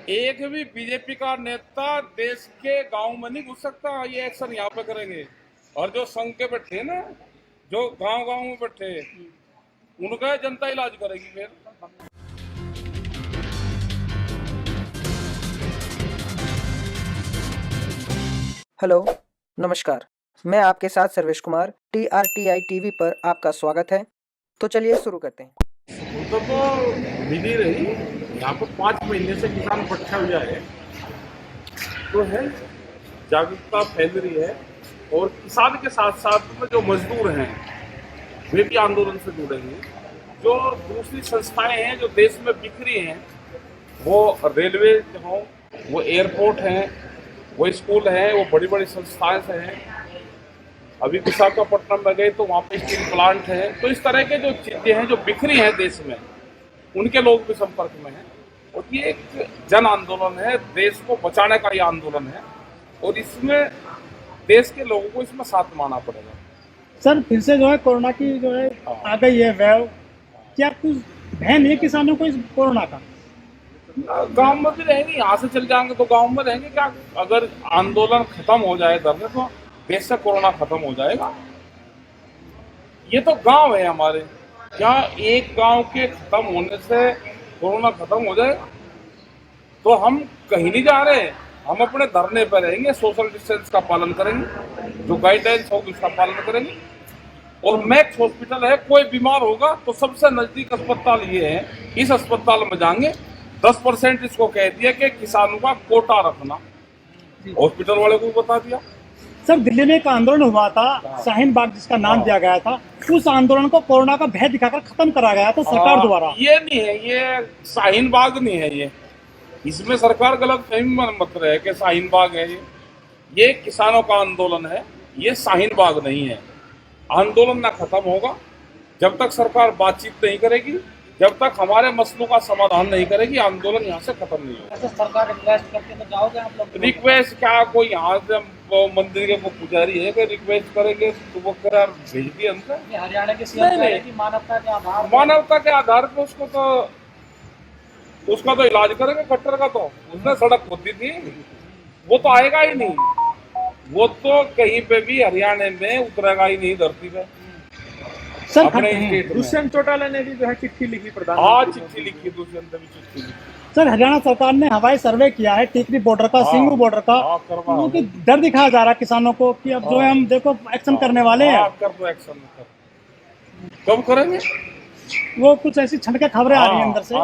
एक भी बीजेपी का नेता देश के गांव में नहीं घुस सकता। ये एक्शन यहाँ पे करेंगे। और जो संघ के बैठे हैं ना, जो गांव गांव में बैठे हैं, उनका जनता इलाज करेगी फिर। हेलो, नमस्कार। मैं आपके साथ सर्वेश कुमार TRTI टीवी पर आपका स्वागत है। तो चलिए शुरू करते हैं। तो मिल ही रही। यहाँ पर 5 महीने से किसान भट्टा हुआ है, तो है जागरूकता फैल रही है। और किसान के साथ साथ में जो मजदूर हैं, वे भी आंदोलन से जुड़े हैं। जो दूसरी संस्थाएं हैं जो देश में बिखरी हैं, वो रेलवे हों, वो एयरपोर्ट हैं, वो स्कूल हैं, वो बड़ी बड़ी संस्थाएं से हैं। अभी विशाखापट्टनम में गए तो वहाँ पे स्टील प्लांट है। तो इस तरह के जो चीजें हैं जो बिखरी हैं देश में, उनके लोग भी संपर्क में हैं। और ये एक जन आंदोलन है, देश को बचाने का ये आंदोलन है। और इसमें देश के लोगों को इसमें साथ मानना पड़ेगा। सर फिर से जो है कोरोना की जो है आ गई है वेव। क्या कुछ भय नहीं है किसानों को इस कोरोना का? गांव में भी रहेंगे, यहाँ से चल जाएंगे तो गांव में रहेंगे क्या? अगर आंदोलन खत्म हो जाए धरने, तो देश से कोरोना खत्म हो जाएगा। ये तो गांव है हमारे। क्या एक गांव के खत्म होने से कोरोना खत्म हो जाएगा? तो हम कहीं नहीं जा रहे। हम अपने धरने पर रहेंगे, सोशल डिस्टेंस का पालन करेंगे, जो गाइडलाइंस होगी उसका पालन करेंगे। और मैक्स हॉस्पिटल है, कोई बीमार होगा तो सबसे नजदीक अस्पताल ये है, इस अस्पताल में जाएंगे। 10% इसको कह दिया कि किसानों का कोटा रखना, हॉस्पिटल वाले को बता दिया। सर दिल्ली में एक आंदोलन हुआ था, शाहीन बाग जिसका नाम दिया गया था, उस आंदोलन को कोरोना का भय दिखाकर खत्म करा गया था सरकार द्वारा। ये नहीं है, ये शाहीन बाग नहीं है। ये इसमें सरकार गलत फहमी में मत रहे कि शाहीन बाग है। ये किसानों का आंदोलन है, ये शाहीन बाग नहीं है। आंदोलन ना खत्म होगा जब तक सरकार बातचीत नहीं करेगी, जब तक हमारे मसलों का समाधान नहीं करेगी, आंदोलन यहाँ से खत्म नहीं होगा। सरकार रिक्वेस्ट करके तो जाओगे आप लोग? रिक्वेस्ट क्या, कोई यहाँ से वो मंदिर के वो पुजारी है कि रिक्वेस्ट करेंगे तो वो यार भेज दिए हमसे। हरियाणा के सीएम कह रहे हैं कि मानवता के आधार पर उसका तो इलाज करेंगे। खट्टर का तो उसने सड़क खोदी थी, वो तो आएगा ही नहीं। वो तो कहीं पे भी हरियाणा में उतरेगा ही नहीं धरती पे। सर अपने स्टेट में दुष्यंत चौटाला ने भी जो है चिट्ठी लिखी हाँ, चिट्ठी लिखी, दुष्यंत भी चिट्ठी लिखी। सर हरियाणा सरकार ने हवाई सर्वे किया है टिकरी बॉर्डर का, सिंगू बॉर्डर का। क्योंकि डर दिखाया जा रहा है किसानों को कि अब जो है हम देखो एक्शन करने वाले हैं। कर दो एक्शन, कब करेंगे? वो कुछ ऐसी छटके खबरें आ रही है अंदर से।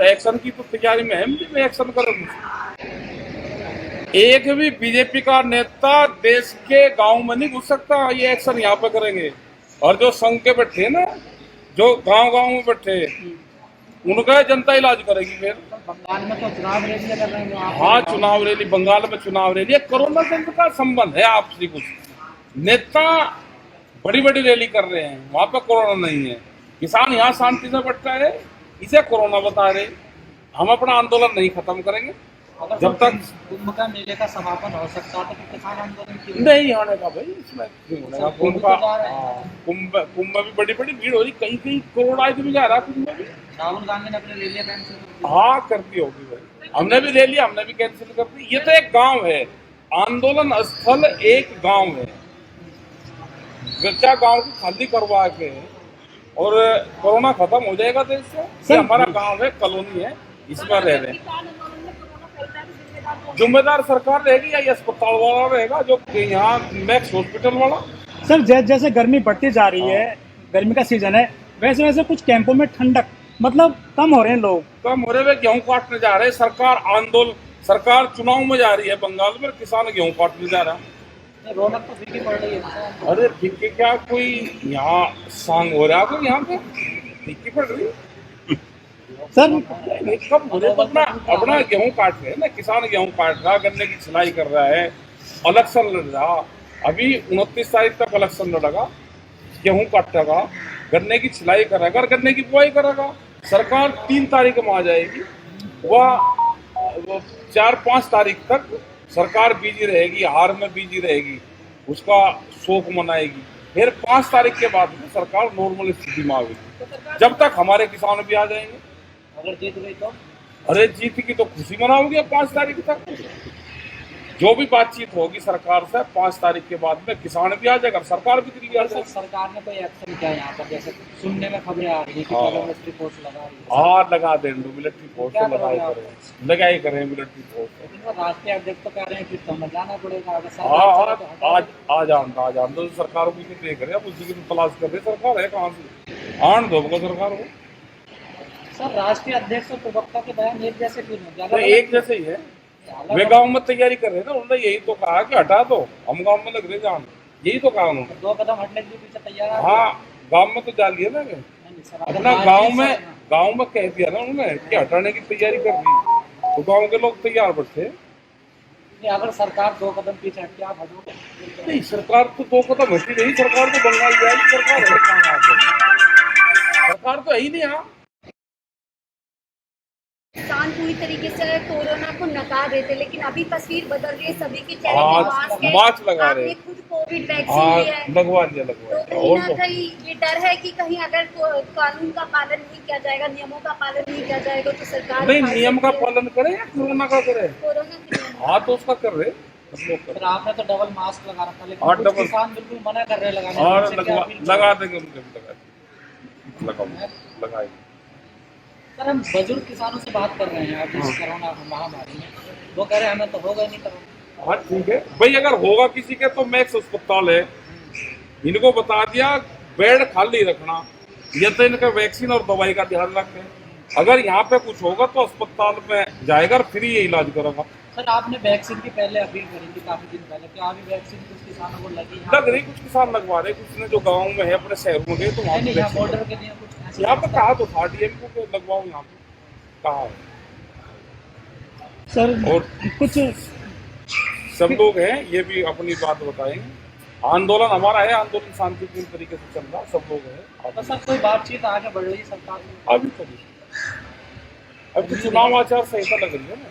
एक्शन की तो तैयारी में हम भी एक्शन करेंगे। एक भी बीजेपी का नेता देश के गांव में नहीं घुस सकता। ये एक्शन यहाँ पे करेंगे। और जो संघ के बैठे हैं ना, जो गांव गांव में बैठे हैं, उनका जनता इलाज करेगी फिर। बंगाल में तो चुनाव रैली कर रहे हैं। हाँ, चुनाव रैली, बंगाल में चुनाव रैली। कोरोना से इनका संबंध है आपसी कुछ? नेता बड़ी बड़ी रैली कर रहे हैं, वहां पे कोरोना नहीं है। किसान यहाँ शांति से बैठा है, इसे कोरोना बता रहे। हम अपना आंदोलन नहीं खत्म करेंगे जब तक कुंभ का मेले का समापन हो सकता है। तो किसान आंदोलन नहीं होने का भाई, इसमें क्यों होने का? कुंभ में भी बड़ी बड़ी भीड़ हो रही, कहीं कहीं करोड़ आदमी जा रहा कुंभ में भी। राहुल गांधी ने अपनी रैली कैंसिल हाँ, कर दी होगी भाई। हमने भी रैली हमने भी कैंसिल कर दी। ये तो एक गांव है, आंदोलन स्थल एक गांव है। क्या गांव को खाली करवा के और कोरोना खत्म हो जाएगा देश से? हमारा गांव है, कॉलोनी है, इसमें रह रहे हैं। जिम्मेदार सरकार रहेगी या ये अस्पताल वाला रहेगा, जो यहाँ मैक्स हॉस्पिटल वाला? सर जैसे गर्मी बढ़ती जा रही है, गर्मी का सीजन है, वैसे वैसे कुछ कैंपों में ठंडक मतलब कम हो रहे हैं लोग। कम हो रहे हैं, गेहूं काटने जा रहे हैं। सरकार चुनाव में जा रही है बंगाल में, किसान गेहूं काटने जा रहा है। रौनक तो फीकी पड़ रही है। अरे फीकी क्या, कोई यहाँ सांग हो रहा है? कोई यहाँ पे फीकी पड़ रही है सर? कब हो रहे? तो अपना गेहूं काट रहे हैं ना, किसान गेहूं काट रहा, गन्ने की छिलाई कर रहा है, इलेक्शन लड़ रहा। अभी 29 तारीख तक इलेक्शन लड़ेगा, गेहूं काटेगा, गन्ने की छिलाई करेगा, गन्ने की बुआई करेगा। सरकार 3 तारीख में आ जाएगी, वह 4-5 तारीख तक सरकार बिजी रहेगी, हार में बिजी रहेगी, उसका शोक मनाएगी। फिर 5 तारीख के बाद में सरकार नॉर्मल स्थिति में आएगी, जब तक हमारे किसान भी आ जाएंगे। अगर जीत गई तो अरे जीत की तो खुशी मनाओगे अब 5 तारीख तक। जो भी बातचीत होगी सरकार से 5 तारीख के बाद में किसान भी आ जाएगा, सरकार भी दिल्ली आ सर जाएगी। सरकार ने कोई एक्शन किया यहाँ पर? जैसे सुनने में खबरें आ रही है कि हाँ। मिलिट्री फोर्स लगा रही है। हाँ लगा दें, मिलिट्री फोर्स क्या तो लगाई करोगे करें, लगाई करें मिलिट्री फोर्स। लेकिन वो राष्ट्रीय अध्यक्ष तो कह रहे हैं कि समझाना पड़ेगा अगर हाँ सरकार हाँ, चाहे तो हटा आज दे। आ जान दो सरकार को, नहीं देख रहे अब उसी की तलाश कर रही सरकार है कहाँ से, आन दो को सरकार को। सर राष्ट्रीय अध्यक्ष और प्रवक्ता के बयान एक जैसे क्यों नहीं? तो अलग-अलग एक जैसे ही है, अलग- वे गांव में तैयारी कर रहे हैं ना, उन्होंने यही तो कहा कि हटा दो, हम गांव में लग रहे जान, यही तो कहा उन्होंने। 2 कदम हटने के लिए पीछे तैयार है। हाँ गांव में तो जा लिया ना, नहीं, सर, अगर अपना बातचीत गांव में कह दिया ना उन्होंने कि हटाने की तैयारी कर रही, तो गांव के लोग तैयार बैठे। नहीं, अगर सरकार 2 कदम पीछे हटके आप हटोगे? नहीं सरकार तो 2 कदम हटी नहीं, सरकार तो बंगाल जाएगी, सरकार है कहाँ यहाँ पे? सरकार तो है ही नहीं यहाँ। किसान पूरी तरीके से कोरोना को नकार रहे थे, लेकिन अभी तस्वीर बदल रही है, सभी के चेहरे पे मास्क है। मास्क लगा रहे आपने हैं। खुद कोविड वैक्सीन लिया है, लगवा तो लिया। कहीं और ना तो कहीं ये डर है कि कहीं अगर कानून का पालन नहीं किया जाएगा, नियमों का पालन नहीं किया जाएगा तो सरकार नहीं, उठा नियम का सकती है। पालन करें या कोरोना का करें? कोरोना के नियम। हाँ तो उसका कर रहे सब लोग कर सर आपने तो डबल मास्क लगा रखा, लेकिन हाँ, कुछ डबल। किसान बिल्कुल मना कर रहे हैं लगाने और से। क्या अपील लगा करें? देंगे, उनके भी लगाएंगे। सर हम बुजुर्ग किसानों से बात कर रहे हैं अब इस कोरोना महामारी में, वो कह रहे हैं हमें तो होगा ही नहीं कोरोना। हाँ ठीक है भाई, अगर होगा किसी के तो मैक्स अस्पताल है, इनको बता दिया बेड खाली रखना, या तो इनका वैक्सीन और दवाई का ध्यान रखें। अगर यहाँ पे कुछ होगा तो अस्पताल में जाएगा और फ्री ये इलाज करेगा। सर आपने वैक्सीन की पहले अपील करी थी काफी दिन पहले, क्या अभी वैक्सीन कुछ किसानों को लगी है? लग रही, कुछ किसान लगवा रहे, कुछ ने जो गाँव में है अपने शहरों में गए तो वहाँ नहीं, पे यहाँ बॉर्डर के लिए कुछ ऐसा- यहाँ पे कहा तो था डीएम को कि लगवाओ, यहाँ पे कहा है। सर और कुछ सब लोग हैं, ये भी अपनी बात बताएंगे। आंदोलन हमारा है, आंदोलन शांतिपूर्ण तरीके से चल रहा, सब लोग हैं। तो सर कोई बातचीत आगे बढ़ रही है सरकार में? अभी तो नहीं। अभी तो चुनाव आचार संहिता लग रही है ना,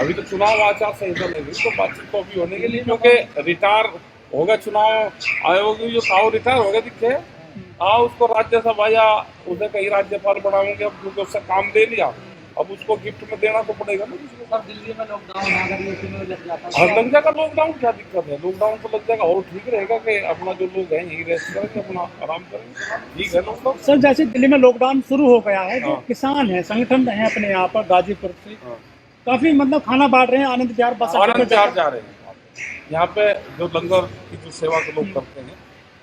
अभी तो चुनाव आचार संहिता लग रही, तो बातचीत तो अभी होने के लिए, क्योंकि रिटायर हो गया चुनाव आयोग जो था, रिटायर हो गया दिखे, उसको राज्यसभा या उसे कहीं राज्यपाल बनाएंगे, अब क्योंकि उससे काम दे लिया, अब उसको गिफ्ट में देना तो पड़ेगा ना किसी को। सर दिल्ली में लॉकडाउन अगर यूपी में लग जाता और है लग जाएगा लॉकडाउन, क्या दिक्कत है? लॉकडाउन तो लग जाएगा और ठीक रहेगा कि अपना जो लोग हैं यही रेस्ट करेंगे, अपना आराम करेंगे, ठीक है लॉकडाउन। सर जैसे दिल्ली में लॉकडाउन शुरू हो गया है, जो हाँ। किसान है संगठन है अपने यहाँ पर गाजीपुर से, हाँ। काफी मतलब खाना बांट रहे हैं आनंद विहार बस अड्डे आनंद पे विहार जा रहे हैं यहाँ पे, जो लंगर की जो सेवा के लोग करते हैं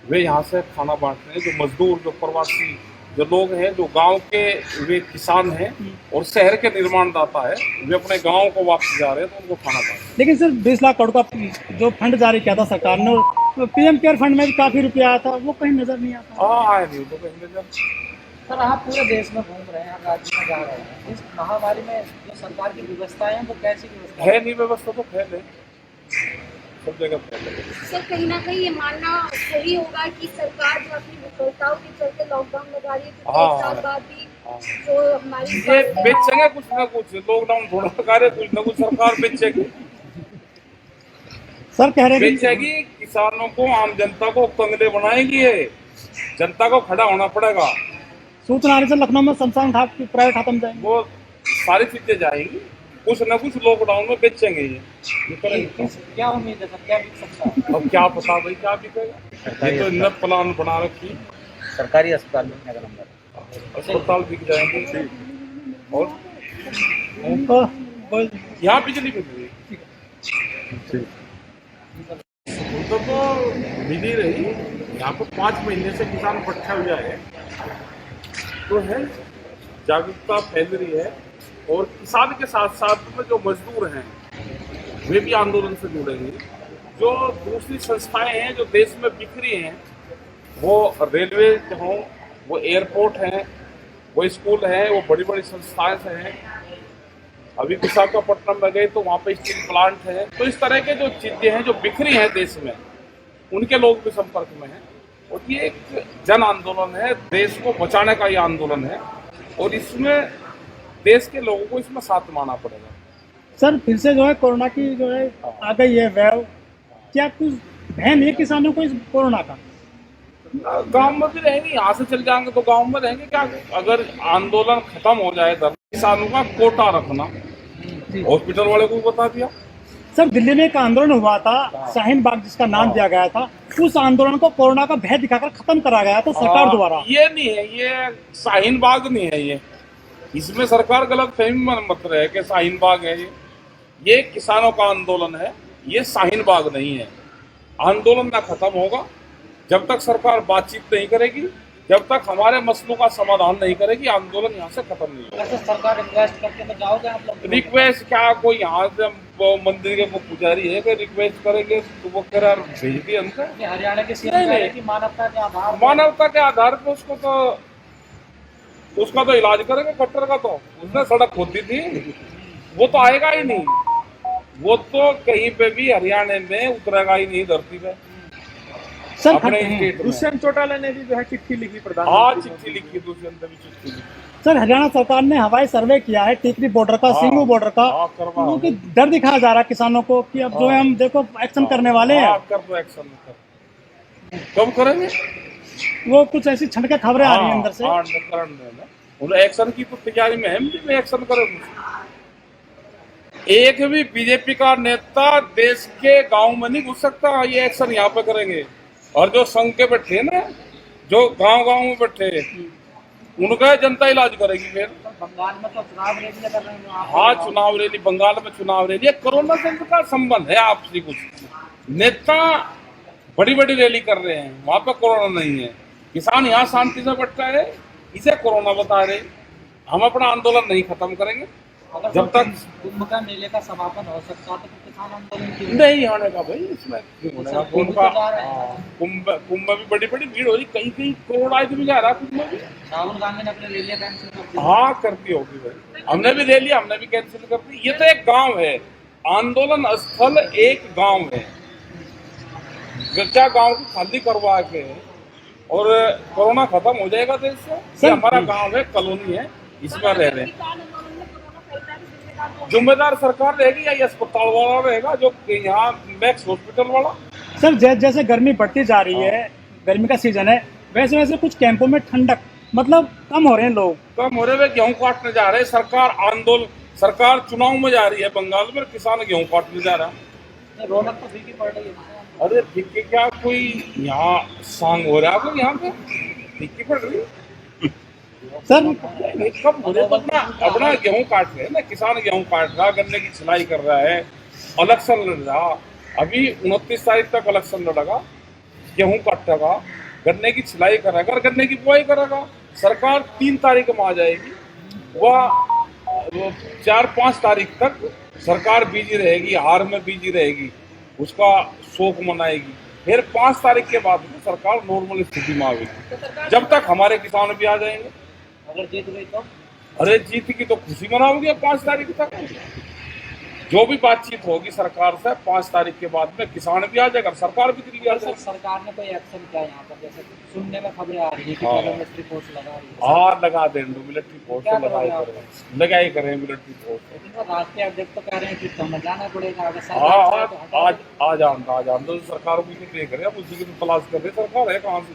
वे यहाँ से खाना बांटते हैं। जो मजदूर, जो प्रवासी जो लोग हैं, जो गांव के वे किसान हैं और शहर के निर्माणदाता है, वे अपने गांव को वापस जा रहे हैं, तो उनको खाना बांटते लेकिन सर 20 लाख करोड़ का जो फंड जारी किया था सरकार ने, और पीएम केयर फंड में भी काफी रुपया आया था, वो कहीं नजर नहीं आता। हैं। हाँ आए नहीं तो कहीं नजर। सर आप पूरे देश में घूम रहे हैं, राज्य में जा रहे हैं, इस महामारी में जो सरकार की व्यवस्थाएं हैं वो कैसी व्यवस्था है नहीं व्यवस्था तो फैले, सब जगह फैले। सर कहीं ना कहीं ये मानना सही होगा कि सरकार जो अपनी विफलताओं के चलते लॉकडाउन लगा रही है, तो हाँ, 1 साल बाद भी हाँ। जो हमारी ये बेचेंगे कुछ ना कुछ, लॉकडाउन थोड़ा कार्य कुछ ना कुछ सरकार बेचेगी, सर कह रहे हैं कि बेचेगी किसानों को, आम जनता को कंगले बनाएगी, ये जनता को खड़ा होना पड़ेगा। सूचना आने से लखनऊ में शमशान घाट की प्राइवेट खत्म जाएंगे। वो सारी चीजें जाएंगी, कुछ ना कुछ लॉकडाउन में बेचेंगे ये करेंगे। क्या उम्मीद है सर, क्या बिक सकता है? अब क्या पता भाई क्या बिकेगा, ये तो इतना प्लान बना रखी, सरकारी अस्पताल में अगर हम अस्पताल बिक जाएंगे। और तो बोल- यहाँ बिजली मिल रही है, उनको तो मिल ही रही। यहाँ पर 5 महीने से किसान इकट्ठा हुआ है, तो है जागरूकता फैल रही है। और किसान के साथ साथ में जो मजदूर हैं वे भी आंदोलन से जुड़ेंगे। जो दूसरी संस्थाएं हैं जो देश में बिखरी हैं, वो रेलवे हों, वो एयरपोर्ट हैं, वो स्कूल हैं, वो बड़ी बड़ी संस्थाएं से हैं। अभी विशाखापट्टनम में गए तो वहाँ पे स्टील प्लांट है। तो इस तरह के जो चीजें हैं जो बिखरी हैं देश में, उनके लोग भी संपर्क में हैं। और ये एक जन आंदोलन है, देश को बचाने का ये आंदोलन है, और इसमें देश के लोगों को इसमें साथ मानना पड़ेगा। सर फिर से जो है कोरोना की जो है आ गई है वेव, क्या कुछ भय नहीं है किसानों को इस कोरोना का? गांव में भी रहेंगे, यहाँ से चल जाएंगे तो गांव में रहेंगे क्या? अगर आंदोलन खत्म हो जाए धरना किसानों का कोटा रखना, हॉस्पिटल वाले को भी बता दिया। सर दिल्ली में एक आंदोलन हुआ था, शाहीन बाग जिसका नाम दिया गया था, उस आंदोलन को कोरोना का भय दिखाकर खत्म करा गया था सरकार द्वारा। ये नहीं है, ये शाहीन बाग नहीं है, ये इसमें सरकार गलत फहमी में मत रहे कि शाहीन बाग है। ये किसानों का आंदोलन है, ये शाहीन बाग नहीं है। आंदोलन ना खत्म होगा जब तक सरकार बातचीत नहीं करेगी, जब तक हमारे मसलों का समाधान नहीं करेगी, आंदोलन यहाँ से खत्म नहीं होगा। अगर सरकार रिक्वेस्ट करके तो जाओगे आप लोग? रिक्वेस्ट क्या, कोई यहाँ से वो मंदिर के वो पुजारी है कि रिक्वेस्ट करेंगे तो वो कह रहा भेज दिए हमसे। कि हरियाणा के सीएम नहीं, कह रहे नहीं। कि मानवता के आधार पर मानवता के आधार पर उसका तो इलाज करेंगे। कट्टर का तो उसने सड़क खोदी थी, वो तो आएगा ही नहीं, वो तो कहीं पे भी हरियाणा में उतरेगा ही नहीं धरती पे। सर अपने स्टेट में दुष्यंत चौटाला ने भी जो है चिट्ठी लिखी हाँ, प्रधानमंत्री को। चिट्ठी लिखी, दुष्यंत भी चिट्ठी लिखी। सर हरियाणा सरकार ने हवाई सर्वे किया है टिकरी बॉर्डर का, सिंगू बॉर्डर का, हाँ, करवा क्योंकि डर दिखाया जा रहा है किसानों को कि अब जो है हम देखो एक्शन करने वाले हैं। हाँ, कर दो एक्शन कर। कब करेंगे? वो कुछ ऐसी छटके खबरें आ रही हैं अंदर से। हाँ, करने देना। उन एक्शन की तो तैयारी में हम भी एक्शन करेंगे। एक भी बीजेपी का नेता देश के गांव में नहीं घुस सकता, ये एक्शन यहाँ पे करेंगे। और जो संघ के बैठे हैं ना, जो गांव में बैठे हैं, उनका जनता इलाज करेगी फिर। बंगाल में तो चुनाव रैली कर रहे हैं वहाँ पे। हाँ, चुनाव रैली, बंगाल में चुनाव रैली। कोरोना से इनका संबंध है आपसी कुछ? नेता बड़ी बड़ी रैली कर रहे हैं, वहां पे कोरोना नहीं है। किसान यहाँ शांति से बैठा है, इसे कोरोना बता रहे। हम अपना आंदोलन नहीं खत्म करेंगे अगर जब तक कुंभ का मेले का समापन हो सकता तो किसान आंदोलन क्यों? नहीं होने का भाई, इसमें क्यों होने का? कुंभ उनका तो जा रहे हैं। हाँ, कुंभ में भी बड़ी बड़ी भीड़ हो रही, कहीं कहीं करोड़ आदमी जा रहा है कुंभ में भी। राहुल गांधी ने अपनी रैली कैंसिल कर दी। हाँ, करती होगी भाई, हमने भी रैली हमने भी कैंसिल कर दी। ये तो एक गांव है, आंदोलन स्थल एक गांव है। क्या गांव को खाली करवा के और कोरोना खत्म हो जाएगा देश से? ये हमारा गांव है, कॉलोनी है, इसमें रह रहे हैं। जिम्मेदार सरकार रहेगी या ये अस्पताल वाला रहेगा, जो यहाँ मैक्स हॉस्पिटल वाला? सर जैसे गर्मी बढ़ती जा रही है, गर्मी का सीजन है, वैसे वैसे कुछ कैंपों में ठंडक मतलब कम हो रहे हैं लोग। कम हो रहे हैं, गेहूं काटने जा रहे हैं। सरकार चुनाव में जा रही है बंगाल में, किसान गेहूं काटने जा रहा है। रौनक तो फीकी पड़ रही है। अरे फिक्की क्या, कोई यहाँ सांग हो रहा है आपको? यहाँ पे फिक्की पड़ रही है सर नहीं, कब हो रहा है? तो अपना गेहूं काट रहे हैं ना, किसान गेहूं काट रहा, गन्ने की छिलाई कर रहा है, इलेक्शन लड़ रहा। अभी 29 तारीख तक इलेक्शन लड़ेगा, गेहूं काटेगा, गन्ने की छिलाई करेगा और गन्ने की बुआई करेगा। सरकार 3 तारीख में आ जाएगी, वह 4-5 तारीख तक सरकार बिजी रहेगी, हार में बिजी रहेगी, उसका शोक मनाएगी। फिर 5 तारीख के बाद में सरकार नॉर्मल स्थिति में आएगी, जब तक हमारे किसान भी आ जाएंगे। अगर जीत गई तो? अरे जीत की तो खुशी मनाओगे 5 तारीख तक। जो भी बातचीत होगी सरकार से 5 तारीख के बाद में किसान भी आ जाएगा, सरकार भी दिल्ली आ सर जाएगी। सरकार ने कोई एक्शन किया यहाँ पर? जैसे सुनने में खबरें आ रही है कि हाँ। मिलिट्री फोर्स लगा रही है। हाँ, लगा दें, मिलिट्री फोर्स क्या तो लगाई करोगे करें, लगाई करें मिलिट्री फोर्स। लेकिन वो राष्ट्रीय अध्यक्ष तो कह रहे हैं कि समझाना पड़ेगा। अगर हाँ, सरकार चाहे तो हटा आज आन दो सरकार को, भी देख रहे हैं, उसी की तो तलाश कर रहे सरकार है कहाँ से,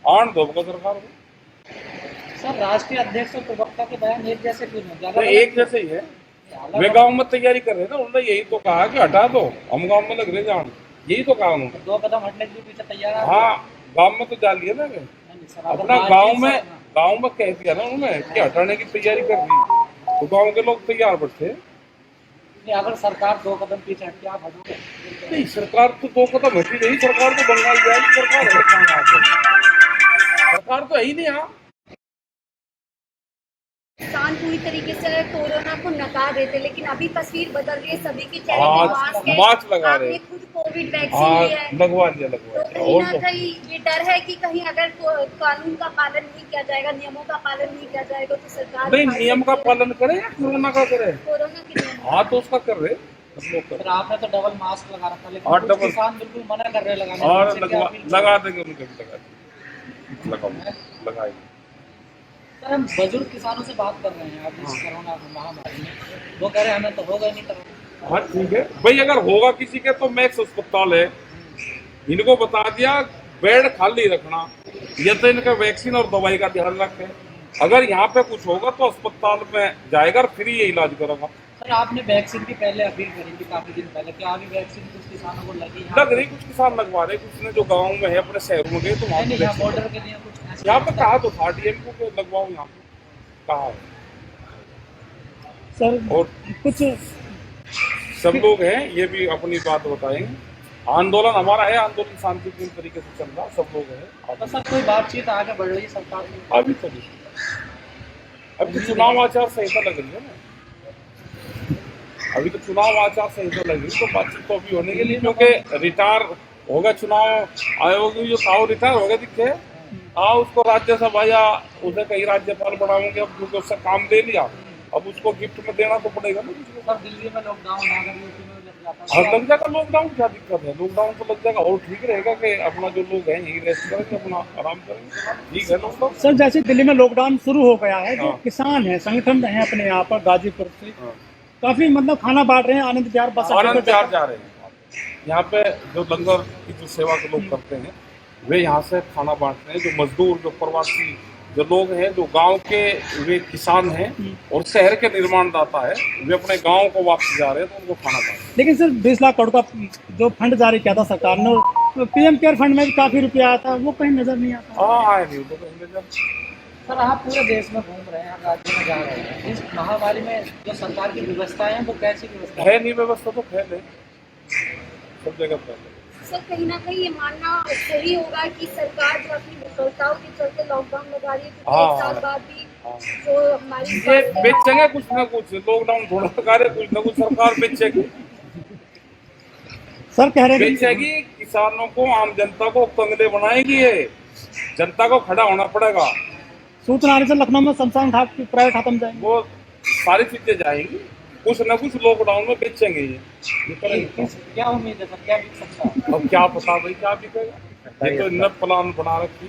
आन दो सरकार को। सर राष्ट्रीय अध्यक्ष और प्रवक्ता के बयान एक जैसे क्यों नहीं? तो एक जैसे ही है, वे गांव में तैयारी कर रहे हैं ना, उन्होंने यही तो कहा कि हटा दो, हम गांव में लग रहे जान, यही तो कहा उन्होंने। 2 कदम हटने के लिए पीछे तैयार है। हाँ, गांव में तो जा लिया ना, वे नहीं, सर, अगर अपना बातचीत गांव में कह दिया ना उन्होंने कि हटाने की तैयारी कर दी, तो गांव के लोग तैयार बैठे। नहीं, अगर सरकार 2 कदम पीछे हटके आप हटोगे? नहीं, सरकार तो 2 कदम हटी नहीं, सरकार तो बंगाल जाएगी, सरकार है कहाँ यहाँ पे? सरकार तो है ही नहीं यहाँ। किसान पूरी तरीके से कोरोना को नकार रहे थे, लेकिन अभी तस्वीर बदल रही है, सभी के चेहरे हाँ, पे मास्क है। मास्क लगा रहे आपने हैं। खुद कोविड वैक्सीन हाँ, लिया है, लगवा तो दिया कहीं और ना तो कहीं ये डर है कि कहीं अगर कानून का पालन नहीं किया जाएगा, नियमों का पालन नहीं किया जाएगा, तो सरकार नहीं, नियम का पालन करे या कोरोना का करे? कोरोना के नियम। हाँ, तो उसका कर रहे सब लोग कर फिर आपने तो डबल मास्क लगा रखा, लेकिन हाँ, कुछ डबल। किसान बिल्कुल मना कर रहे हैं लगाने से। और उनसे क्या अपील लगा देंगे, उनके भी लगाएंगे। सर हम बुजुर्ग किसानों से बात कर रहे हैं आप इस कोरोना महामारी में, वो कह रहे हैं हमें तो होगा ही नहीं कोरोना। हाँ, ठीक है भाई, अगर होगा किसी के तो मैक्स अस्पताल है, इनको बता दिया बेड खाली रखना, ये तो इनका वैक्सीन और दवाई का ध्यान रखें। अगर यहाँ पे कुछ होगा तो अस्पताल में जाएगा और फ्री ये इलाज करेगा। सर आपने वैक्सीन की पहले अपील करी थी काफी दिन पहले, क्या अभी वैक्सीन कुछ किसानों को लगी? लग रही, कुछ किसान लगवा रहे, कुछ ने जो गाँव में है अपने शहरों में गए तो वहाँ नहीं, पे यहाँ बॉर्डर के लिए कुछ यहाँ पे कहा तो था डीएम को कि लगवाओ, यहाँ पे कहा है। सर और कुछ सब लोग हैं, ये भी अपनी बात बताएंगे। आंदोलन हमारा है, आंदोलन शांतिपूर्ण तरीके से चल रहा, सब लोग हैं। तो सर कोई बातचीत आगे बढ़ रही है सरकार में? अभी तो नहीं, अभी तो चुनाव आचार संहिता लग रही है ना, अभी तो चुनाव आचार संहिता लग रही है, तो बातचीत तो अभी होने के लिए, क्योंकि रिटायर होगा चुनाव आयोग जो था रिटायर हो गया दिखे, उसको राज्यसभा या उसे कहीं राज्यपाल बनाएंगे, अब क्योंकि उससे काम दे लिया, अब उसको गिफ्ट में देना तो पड़ेगा ना। सर दिल्ली में लॉकडाउन अगर यूपी में लग जाता और लग जाएगा लॉकडाउन, क्या दिक्कत है, लॉकडाउन तो लग जाएगा और ठीक रहेगा कि अपना जो लोग हैं यही रेस्ट करेंगे, अपना आराम करेंगे, ठीक है लॉकडाउन। सर जैसे दिल्ली में लॉकडाउन शुरू हो गया है, जो हाँ। किसान है संगठन है अपने यहाँ पर गाजीपुर से, हाँ। काफी मतलब खाना बांट रहे हैं, आनंद विहार बस अड्डे आनंद पर विहार जा रहे हैं। यहाँ पे जो लंगर की जो सेवा के लोग करते हैं वे यहाँ से खाना बांटते हैं, जो मजदूर, जो प्रवासी, जो लोग हैं, जो गांव के वे किसान हैं और शहर के निर्माणदाता है, वे अपने गांव को वापस जा रहे हैं तो उनको खाना बांट। लेकिन सर 20 लाख करोड़ का जो फंड जारी किया था सरकार ने, तो पीएम केयर फंड में भी काफी रुपया आया था, वो कहीं नजर नहीं आता। हाँ आए नहीं तो कहीं नजर। सर आप पूरे देश में घूम रहे हैं, हर राज्य में जा रहे हैं, इस महामारी में जो सरकार की व्यवस्थाएं हैं वो कैसी व्यवस्था है नहीं, व्यवस्था तो फैल है सब जगह फैल है। सर कहीं ना कहीं ये मानना सही होगा कि सरकार जो अपनी विफलताओं के चलते लॉकडाउन लगा रही है, क्योंकि हाँ, एक साल बाद भी हाँ। जो हमारी ये स्वास्थ्य- बेचेंगे कुछ ना कुछ, लॉकडाउन थोड़ा लगा रहे, कुछ ना कुछ सरकार बेचेगी, सर कह रहे हैं कि बेचेगी, किसानों को, आम जनता को कंगले बनाएगी, ये जनता को खड़ा होना पड़ेगा। सूचना आने से लखनऊ में शमशान घाट की प्राइवेट खत्म जाएंगे। वो सारी चीजें जाएंगी, कुछ ना कुछ लॉकडाउन में बेचेंगे ये करेंगे। क्या उम्मीद है सर, क्या बिक सकता है? अब क्या पता भाई क्या बिकेगा, ये तो इन्होंने प्लान बना रखी,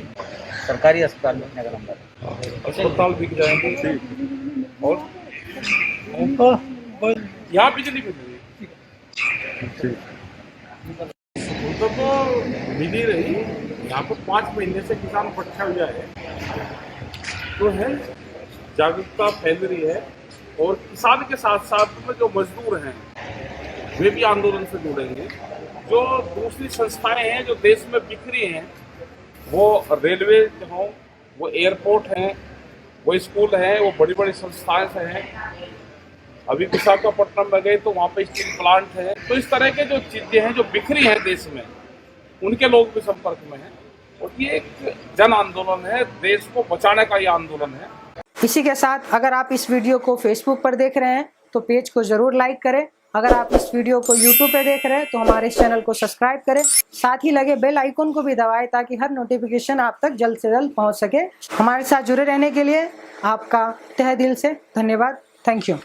सरकारी अस्पताल में नगर अंदर अस्पताल बिक जाएंगे और तो वो यहाँ बिजली मिल रही है, तो मिल ही रही। यहाँ पर 5 महीने से किसान इकट्ठा हुआ है, तो है जागरूकता फैल रही है, और किसान के साथ साथ में जो मजदूर हैं वे भी आंदोलन से जुड़ेंगे। जो दूसरी संस्थाएं हैं जो देश में बिखरी हैं, वो रेलवे हों, वो एयरपोर्ट हैं, वो स्कूल हैं, वो बड़ी बड़ी संस्थाएं से हैं। अभी विशाखापट्टनम में गए तो वहाँ पे स्टील प्लांट है, तो इस तरह के जो चीजें हैं जो बिखरी हैं देश में, उनके लोग भी संपर्क में हैं, और ये एक जन आंदोलन है, देश को बचाने का ये आंदोलन है। इसी के साथ अगर आप इस वीडियो को फेसबुक पर देख रहे हैं तो पेज को जरूर लाइक करें, अगर आप इस वीडियो को यूट्यूब पे देख रहे हैं तो हमारे इस चैनल को सब्सक्राइब करें, साथ ही लगे बेल आइकन को भी दबाएं ताकि हर नोटिफिकेशन आप तक जल्द से जल्द पहुंच सके। हमारे साथ जुड़े रहने के लिए आपका तहे दिल से धन्यवाद। Thank you.